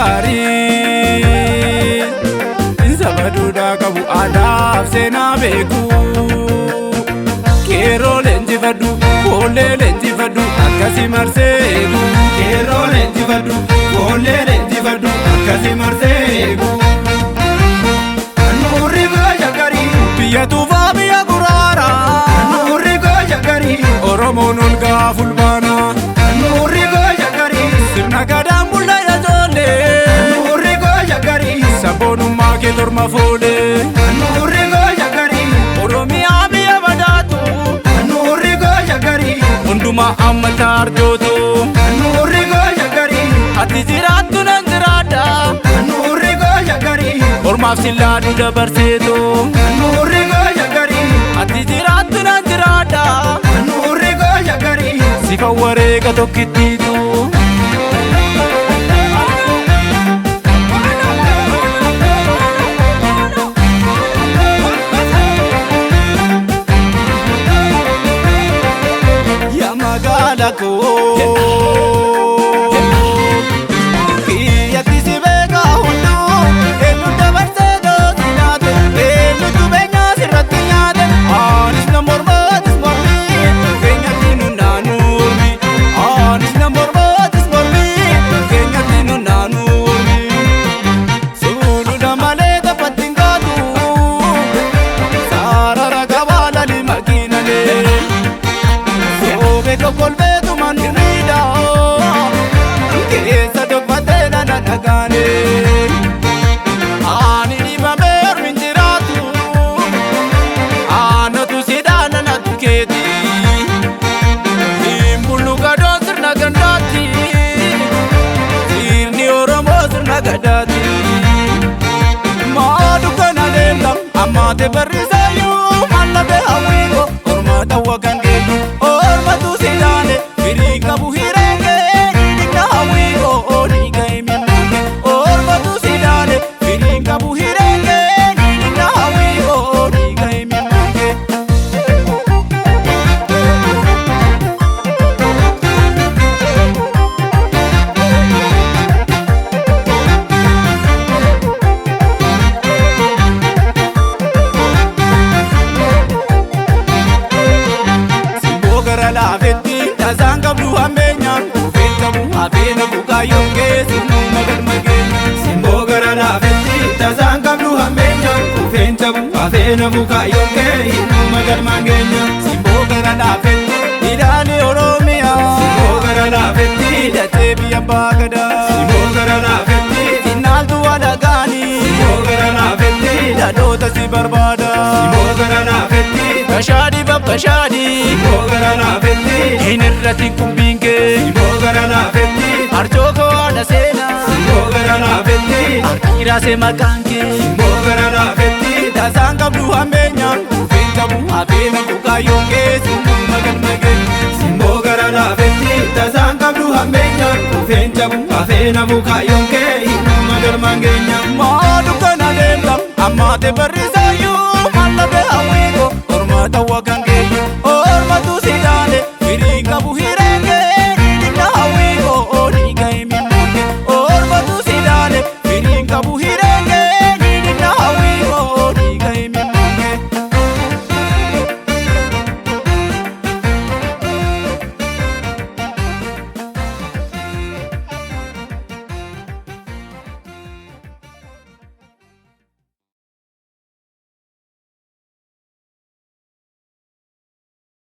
gari Saba duda kabu adab sena beku Kero lenji fadu, kole lenji fadu Akasi marsegu Kero lenji fadu, kole lenji fadu Akasi marsegu Nuri goja gari Biya tufa biya gurara Nuri goja gari Oromo nolga fulbana Nuri goja gari Sirna gadam bulla ya jole Nuri goja gari Sabonu mage dorma fole Nuri goja gari Oromia biya badatu Nuri goja gari Unduma amatar joto Nuri goja gari Ati jiratu nanjirada Nuri goja gari Ormaaf silladu dabarseeto Nuri goja gari Ati jiratu nanjirada Nuri goja gari Sifa wareega tokkittiitu Lako Kiyati sibeka hundu Elu dabarse do sinate Elu tubenya sirati nyate Anis na mormatis mormi Kenyati nunanurmi Anis na mormatis mormi Kenyati nunanurmi Sulu da maleta patingatu Sarara kabala li makinale Sobe kokolbe Ani di bamer minjiratu Anatu sidana natu keti Imbulu kado sirna gandati Sirni oromo sirna gadati Maadu kana lendam Amate barisayu Malabe hawigo Ormata wakangelu Ormatu sidane Virika buhirenge Nidika hawigo Oniga iminunge Ormatu sidane Virika buhirenge Nidika hawigo Oniga iminunge Simbogara lafetti Tazanga blu amenya Ufetamu afena bukayonge Sinu magal magenya Simbogara lafetti Tazanga blu amenya Ufetamu afena bukayonge Sinu magal magenya Simbogara lafetti Idani oromia Simbogara lafetti Datebi abagada Simbogara lafetti Sinaldu adagani Simbogara lafetti Dadota si barbada Simbogara lafetti Bashadi babashadi Simbogara lafetti Hinirrati kumbinge Simbogara lafetti Arjoko adasena Simbogara lafetti Akira se makanke Simbogara lafetti Tazanga blu amenya Ufetamu afena bukayonge Sinu magal magenya Simbogara lafetti Tazanga blu amenya Ufetamu afena bukayonge Sinu magal magenya Maadu kana lendam Amate barisayu Malabe hawigo Ormata wagan